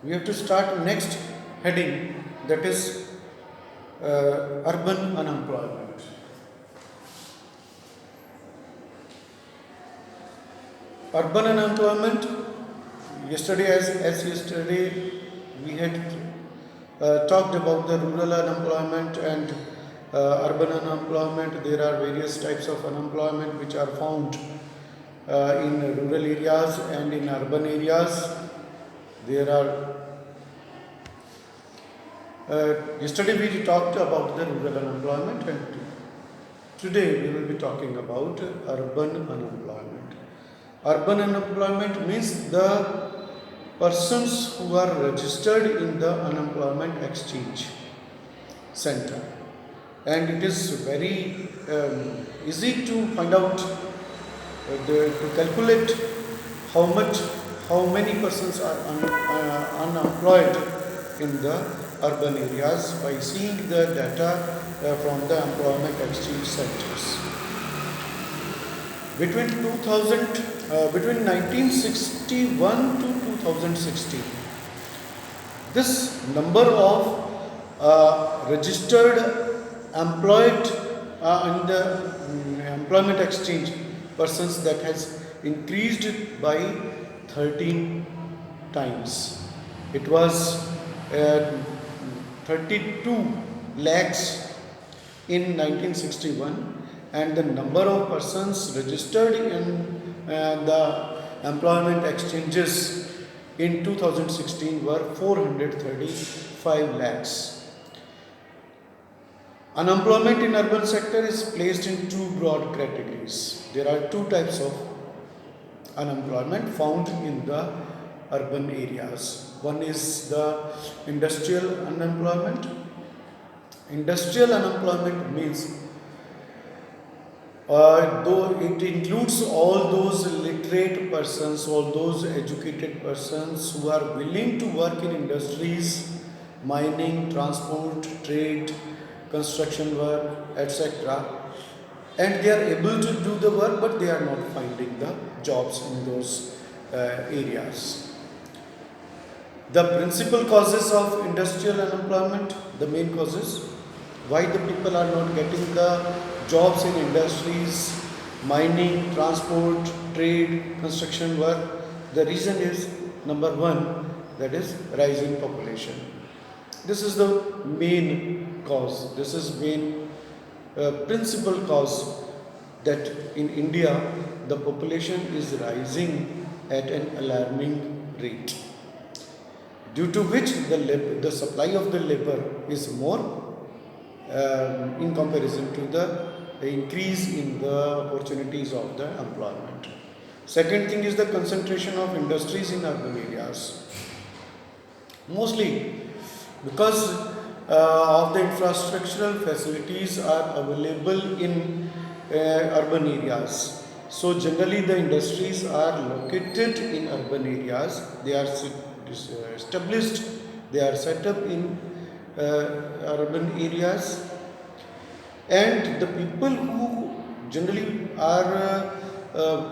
we have to start next heading, that is urban unemployment. Urban unemployment, yesterday as yesterday we had talked about the rural unemployment and urban unemployment. There are various types of unemployment which are found in rural areas and in urban areas. There are yesterday we talked about the rural unemployment, and today we will be talking about urban unemployment. Urban unemployment means the persons who are registered in the unemployment exchange center, and it is very easy to find out to calculate how many persons are unemployed in the urban areas by seeing the data from the employment exchange centers. Between 1961 to 2016, this number of registered employed in the employment exchange persons, that has increased by 13 times. It was 32 lakhs in 1961, and the number of persons registered in the employment exchanges in 2016 were 435 lakhs. Unemployment in urban sector is placed in two broad categories. There are two types of unemployment found in the urban areas. One is the industrial unemployment. Industrial unemployment means though it includes all those literate persons, all those educated persons who are willing to work in industries, mining, transport, trade, construction work, etc., and they are able to do the work, but they are not finding the jobs in those areas. The principal causes of industrial unemployment, the main causes, why the people are not getting the jobs in industries, mining, transport, trade, construction work, the reason is number one, that is rising population. This is the main cause. This is main principal cause, that in India the population is rising at an alarming rate, due to which the supply of the labor is more in comparison to the increase in the opportunities of the employment. Second thing is the concentration of industries in urban areas. Mostly because of the infrastructural facilities are available in urban areas. So generally the industries are located in urban areas. They are established, they are set up in urban areas, and the people who generally are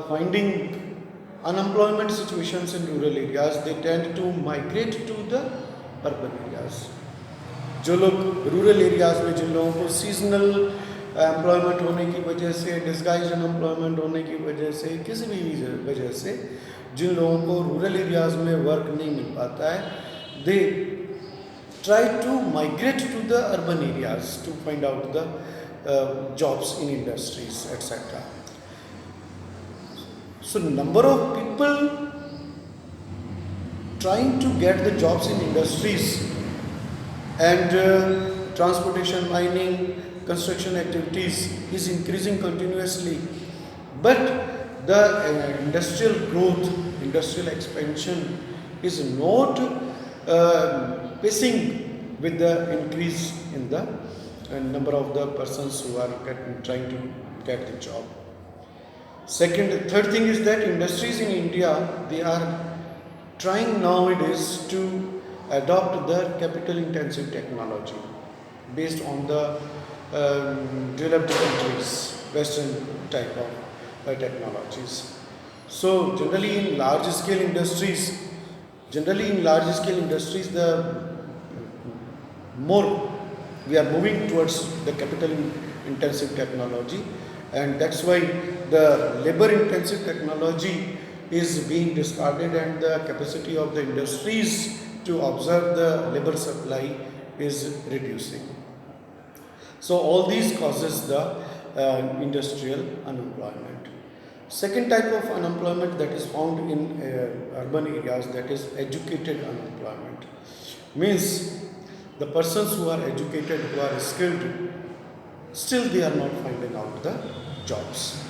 finding unemployment situations in rural areas, they tend to migrate to the urban areas. जो लोग rural areas में, जिन लोगों को seasonal employment होने की वजह से, disguise unemployment होने की वजह से, किसी भी वजह से जिन लोगों को रूरल एरियाज में वर्क नहीं मिल पाता है, दे try to migrate to the urban areas to find out the jobs in industries, etc. So number of people trying to get the jobs in industries and transportation, mining, construction activities is increasing continuously, but the industrial growth, industrial expansion is not pacing with the increase in the number of the persons who are trying to get the job. Third thing is that industries in India, they are trying nowadays to adopt the capital intensive technology based on the developed countries, western type of technologies. So generally in large scale industries, Generally, in large scale industries, the more we are moving towards the capital intensive technology, and that's why the labor intensive technology is being discarded, and the capacity of the industries to absorb the labor supply is reducing. So all these causes the industrial unemployment. Second type of unemployment that is found in urban areas, that is educated unemployment. Means the persons who are educated, who are skilled, still they are not finding out the jobs.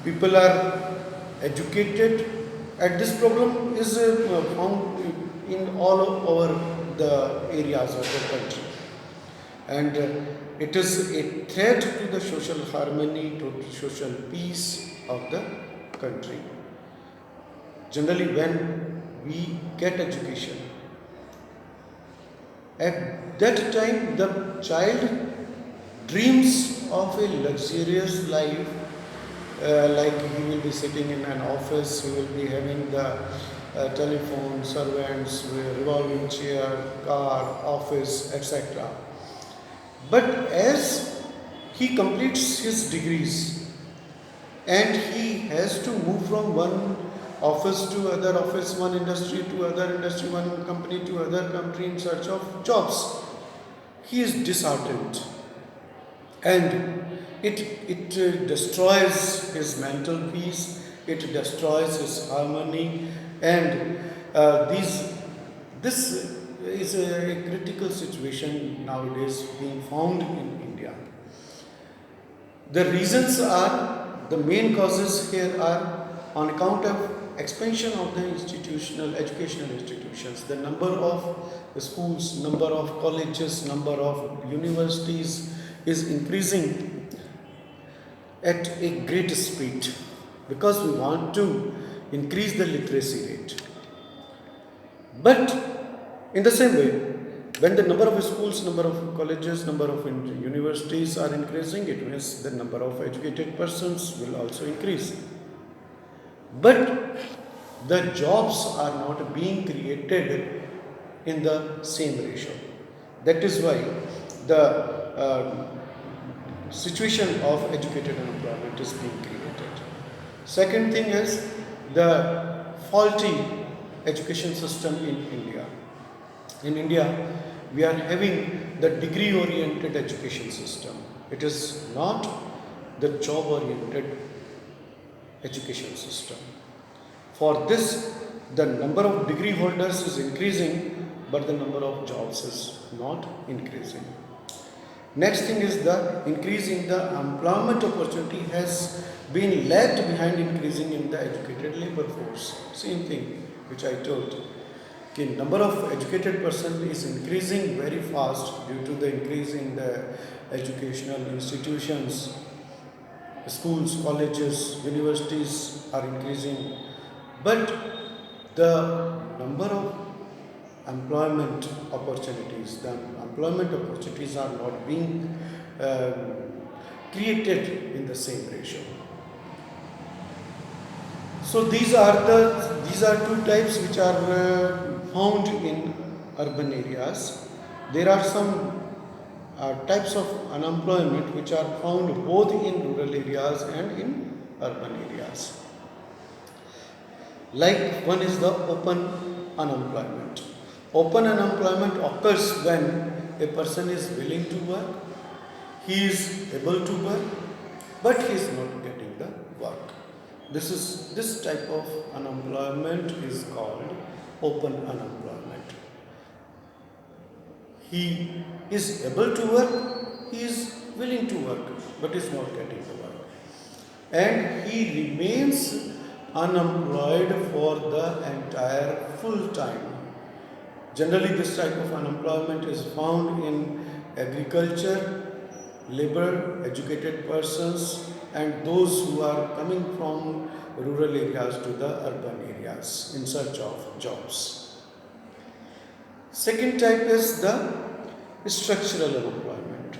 People are educated, and this problem is found in all over the areas of the country, and it is a threat to the social harmony, to social peace of the country. Generally, when we get education, at that time the child dreams of a luxurious life, like he will be sitting in an office, he will be having the telephone, servants, revolving chair, car, office, etc. But as he completes his degrees and he has to move from one office to other office, one industry to other industry, one company to other company in search of jobs, he is disheartened, and it destroys his mental peace, it destroys his harmony, and this is a critical situation nowadays being found in India. The reasons are, the main causes here are on account of expansion of the institutional educational institutions. The number of schools, number of colleges, number of universities is increasing at a great speed because we want to increase the literacy rate. But in the same way, when the number of schools, number of colleges, number of universities are increasing, it means the number of educated persons will also increase. But the jobs are not being created in the same ratio. That is why the situation of educated unemployment is being created. Second thing is the faulty education system in India. In India, we are having the degree-oriented education system. It is not the job-oriented education system. For this, the number of degree holders is increasing, but the number of jobs is not increasing. Next thing is the increase in the employment opportunity has been lagged behind increasing in the educated labor force. Same thing which I told. The number of educated persons is increasing very fast due to the increase in the educational institutions. Schools, colleges, universities are increasing, but the number of employment opportunities, the employment opportunities are not being created in the same ratio. So these are two types which are found in urban areas. There are some types of unemployment which are found both in rural areas and in urban areas. Like one is the open unemployment. Open unemployment occurs when a person is willing to work, he is able to work, but he is not getting the work. This type of unemployment is called open unemployment. He is able to work, he is willing to work, but is not getting the work. And he remains unemployed for the entire full time. Generally, this type of unemployment is found in agriculture, labor, educated persons, and those who are coming from rural areas to the urban areas in search of jobs. Second type is the structural unemployment.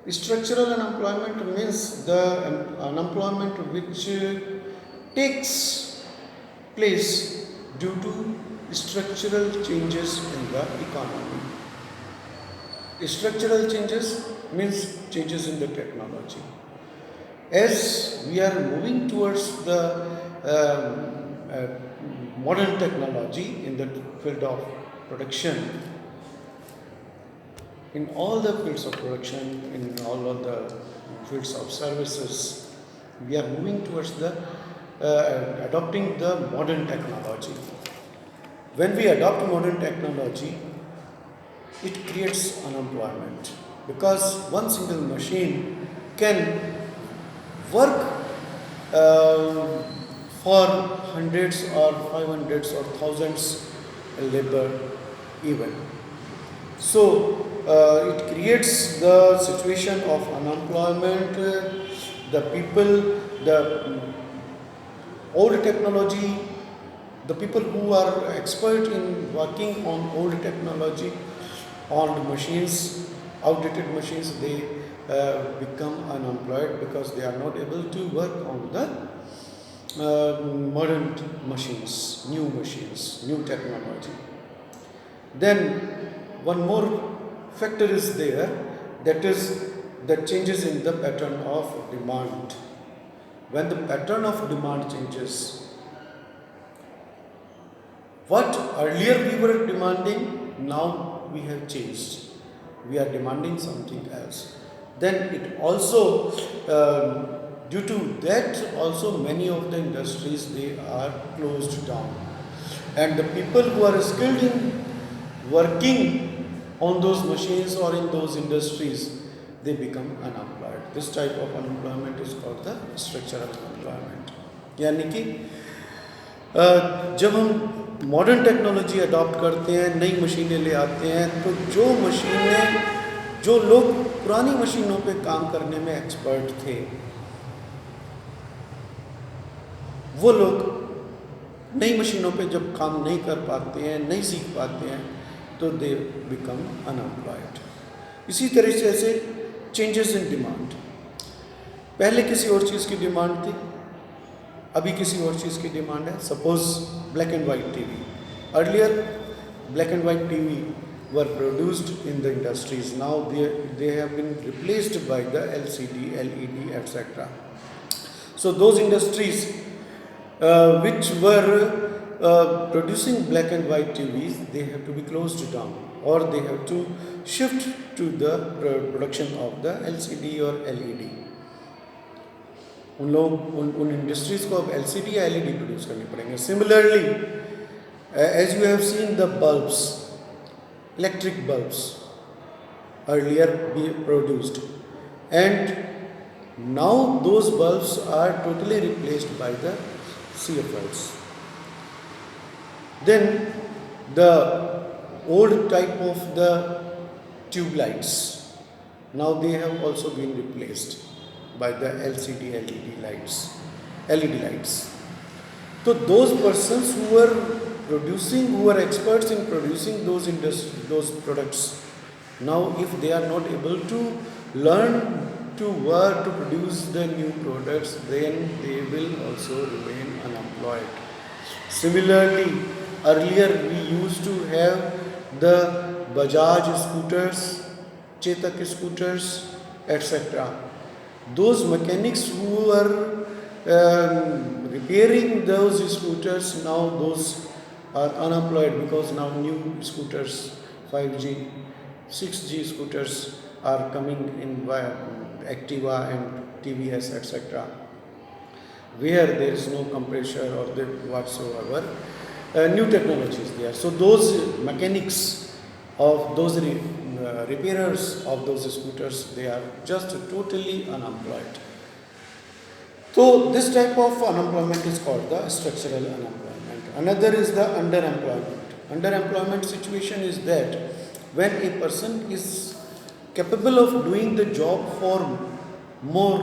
Structural unemployment means the unemployment which takes place due to structural changes in the economy. Structural changes means changes in the technology. As we are moving towards the modern technology in the field of production, in all the fields of production, in all of the fields of services, we are moving towards the adopting the modern technology. When we adopt modern technology, it creates unemployment because one single machine can work uh, for hundreds or 500s or thousands labor even. So it creates the situation of unemployment. The people, the old technology, the people who are expert in working on old technology, old machines, outdated machines, they become unemployed because they are not able to work on the modern machines, new technology. Then one more factor is there, that is the changes in the pattern of demand. When the pattern of demand changes, what earlier we were demanding, now we have changed. We are demanding something else. Then it also, due to that, also many of the industries, they are closed down. And the people who are skilled in working on those machines or in those industries, they become unemployed. This type of unemployment is called the structural unemployment. यानी कि जब हम modern technology adopt करते हैं, नई मशीनें ले आते हैं, तो जो लोग पुरानी मशीनों पे काम करने में एक्सपर्ट थे, वो लोग नई मशीनों पे जब काम नहीं कर पाते हैं, नहीं सीख पाते हैं, तो दे बिकम अनएम्प्लॉयड. इसी तरीके से चेंजेस इन डिमांड. पहले किसी और चीज़ की डिमांड थी, अभी किसी और चीज़ की डिमांड है. Suppose black and white TV. Earlier black and white TV were produced in the industries. Now they have been replaced by the LCD, LED, etc. So those industries which were producing black and white TVs, they have to be closed down, or they have to shift to the production of the LCD or LED. उन industries को अब LCD या LED produce करनी पड़ेंगे. Similarly, as you have seen the bulbs, electric bulbs earlier be produced, and now those bulbs are totally replaced by the CFLs. Then the old type of the tube lights, now they have also been replaced by the LCD LED lights. So those persons who are experts in producing those products, now if they are not able to learn to work to produce the new products, then they will also remain unemployed. Similarly, earlier we used to have the Bajaj scooters, Chetak scooters, etc. Those mechanics who are repairing those scooters, now those are unemployed because now new scooters, 5G, 6G scooters are coming in via Activa and TVS, etc., where there is no compressor or whatsoever. New technologies there. So those mechanics of those repairers of those scooters, they are just totally unemployed. So this type of unemployment is called the structural unemployment. Another is the underemployment. Underemployment situation is that when a person is capable of doing the job for more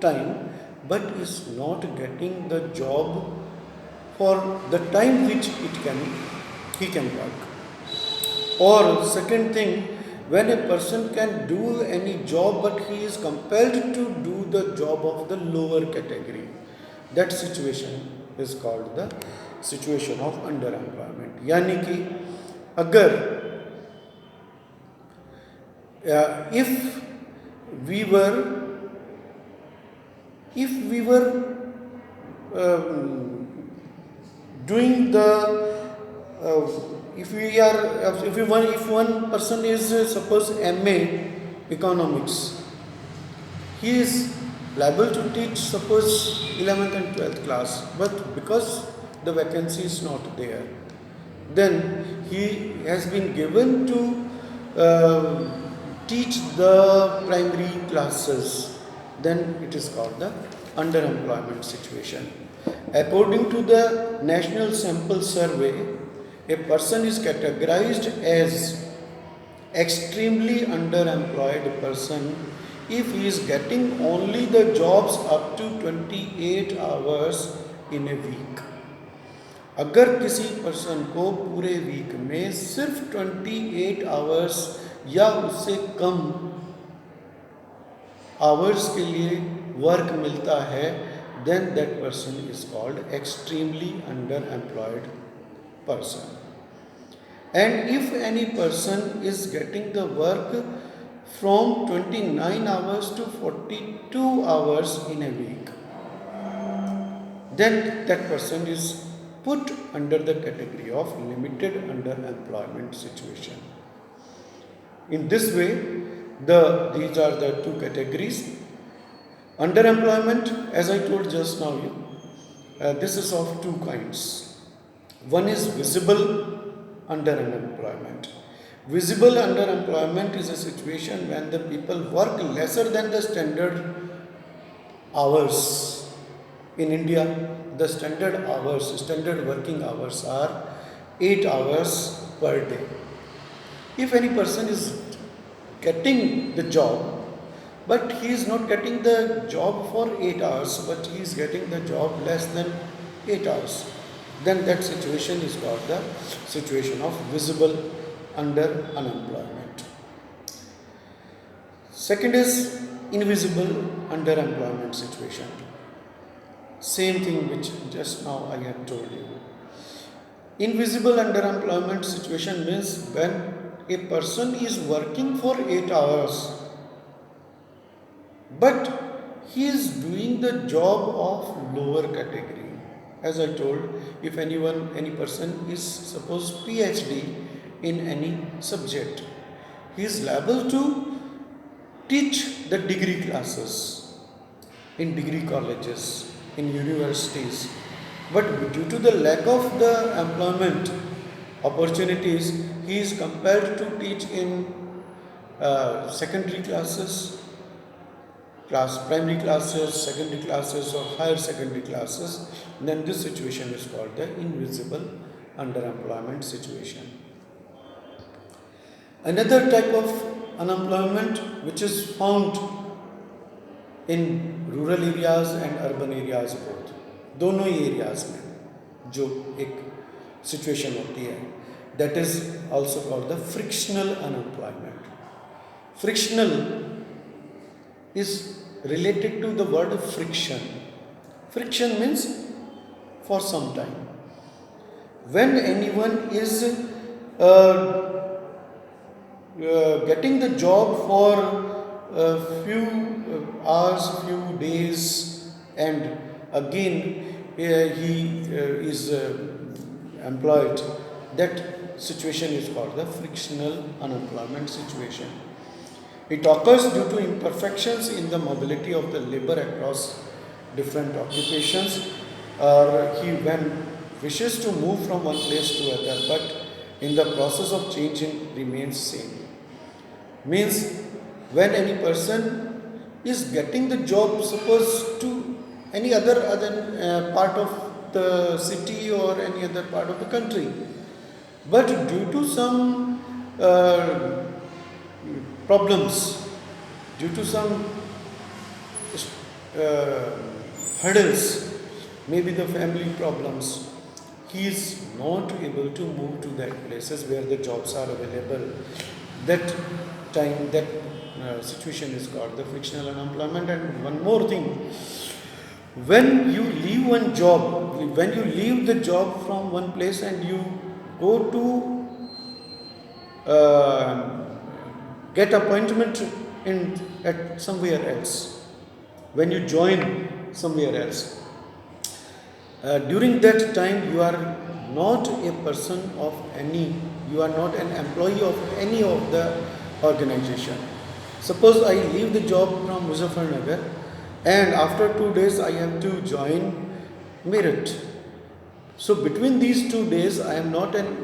time, but is not getting the job for the time which he can work. Or second thing, when a person can do any job but he is compelled to do the job of the lower category, that situation is called the situation of under employment. यानी कि अगर if we were um, doing the if one person is suppose MA economics, he is liable to teach suppose 11th and 12th class, but because the vacancy is not there, then he has been given to teach the primary classes, then it is called the underemployment situation. According to the National Sample Survey, a person is categorized as extremely underemployed person if he is getting only the jobs up to 28 hours in a week. अगर किसी person को पूरे week में सिर्फ 28 hours या उससे कम hours के लिए वर्क मिलता है, then that person is called extremely underemployed person. And if any person is getting the work from 29 hours to 42 hours in a week, then that person is put under the category of limited underemployment situation. In this way, these are the two categories. Underemployment, as I told just now, this is of two kinds. One is visible underemployment. Visible underemployment is a situation when the people work lesser than the standard hours. In India, the standard working hours are 8 hours per day. If any person is getting the job, but he is not getting the job for 8 hours, but he is getting the job less than 8 hours, then that situation is called the situation of visible unemployment. Second is invisible underemployment situation. Same thing which just now I have told you. Invisible underemployment situation means when a person is working for 8 hours, but he is doing the job of lower category. As I told, if any person is suppose PhD in any subject, he is liable to teach the degree classes in degree colleges, in universities, but due to the lack of the employment opportunities, he is compelled to teach in secondary classes, primary classes, secondary classes, or higher secondary classes. Then this situation is called the invisible underemployment situation. Another type of unemployment which is found in rural areas and urban areas both, दोनों ही areas में जो एक situation होती है, that is also called the frictional unemployment. Frictional is related to the word friction. Friction means for some time. When anyone is getting the job for a few hours, few days, and again he is employed, that situation is called the frictional unemployment situation. It occurs due to imperfections in the mobility of the labor across different occupations, or he when wishes to move from one place to other, but in the process of changing remains same. Means when any person is getting the job, suppose to any other part of the city or any other part of the country, but due to some problems, due to some hurdles, maybe the family problems, he is not able to move to that places where the jobs are available. That time, that situation is called the frictional unemployment. And one more thing, When you leave one job, when you leave the job from one place and you go to uh, get appointment in at somewhere else, when you join somewhere else, during that time you are not a person of any, you are not an employee of any of the organization. Suppose I leave the job from Muzaffarnagar and after 2 days I have to join Meerut. So between these 2 days I am not an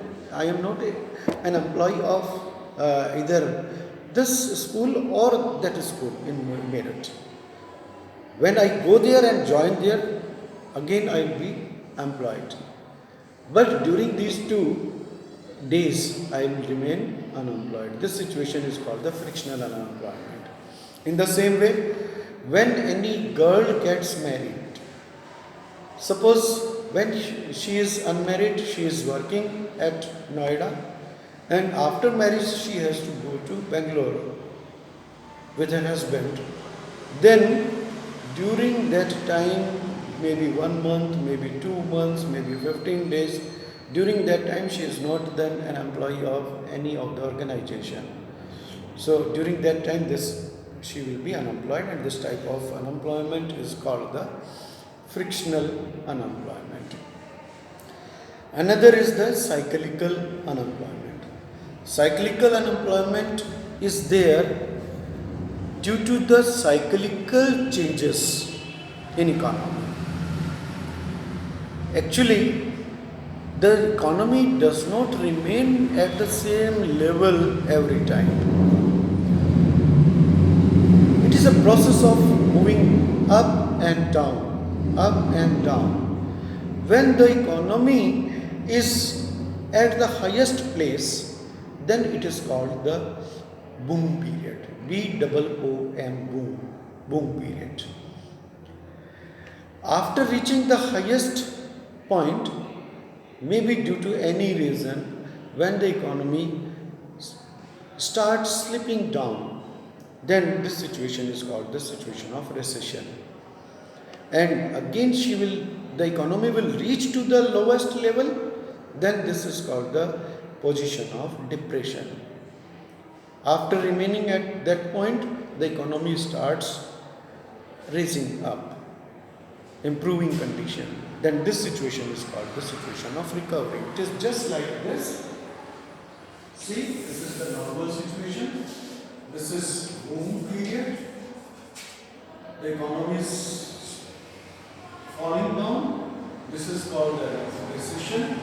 employee of either this school or that school in Meerut. When I go there and join there, again I will be employed. But during these 2 days, I will remain unemployed. This situation is called the frictional unemployment. In the same way, when any girl gets married, suppose when she is unmarried, she is working at Noida, and after marriage she has to go to Bangalore with her husband. Then during that time, maybe 1 month, maybe 2 months, maybe 15 days, during that time she is not then an employee of any of the organization. So during that time she will be unemployed, and this type of unemployment is called the frictional unemployment. Another is the cyclical unemployment. Cyclical unemployment is there due to the cyclical changes in economy. Actually, the economy does not remain at the same level every time. It is a process of moving up and down, up and down. When the economy is at the highest place, then it is called the boom period. BOOM, boom period. After reaching the highest point, maybe due to any reason, when the economy starts slipping down, then this situation is called the situation of recession. And again the economy will reach to the lowest level, then this is called the position of depression. After remaining at that point, the economy starts raising up, improving condition. Then this situation is called the situation of recovery. It is just like this. See, this is the normal situation. This is boom period. The economy is falling down. This is called the recession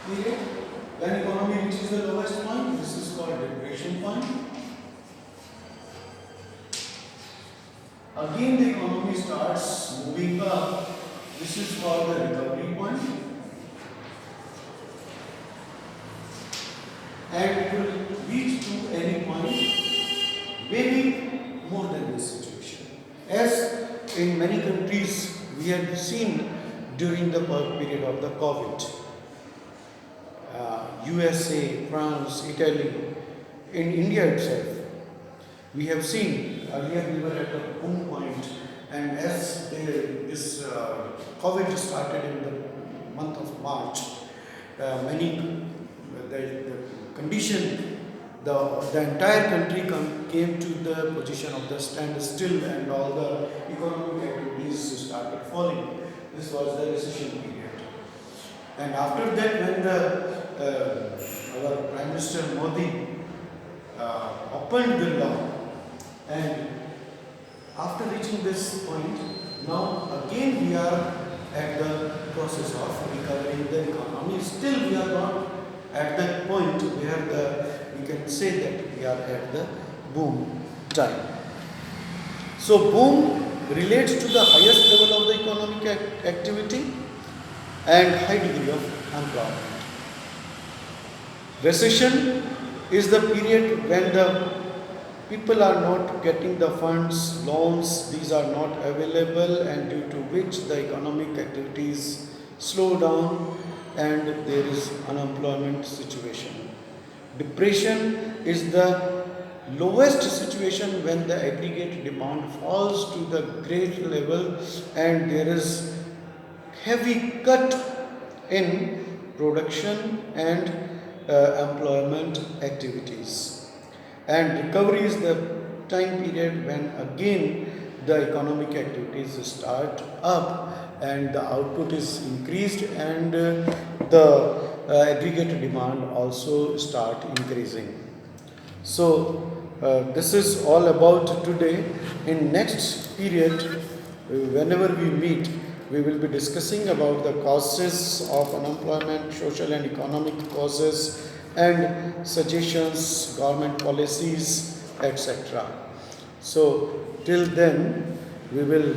period. When economy reaches the lowest point, this is called depression point. Again the economy starts moving up. This is called the recovery point. And it will reach to any point, maybe more than this situation. As in many countries we had seen during the period of the COVID. USA, France, Italy, in India itself. We have seen earlier we were at a boom point, and as this COVID started in the month of March, the condition, the entire country came to the position of the standstill, and all the economic activities started falling. This was the recession period. And after that, when our Prime Minister Modi opened the law, and after reaching this point, now again we are at the process of recovering the economy. Still we are not at that point where we can say that we are at the boom time. So boom relates to the highest level of the economic activity and high degree of employment. Recession is the period when the people are not getting the funds, loans, these are not available, and due to which the economic activities slow down and there is unemployment situation. Depression is the lowest situation when the aggregate demand falls to the great level and there is heavy cut in production and employment activities. And recovery is the time period when again the economic activities start up and the output is increased and the aggregate demand also start increasing. So this is all about today. In next period, whenever we meet, we will be discussing about the causes of unemployment, social and economic causes, and suggestions, government policies, etc. So till then, we will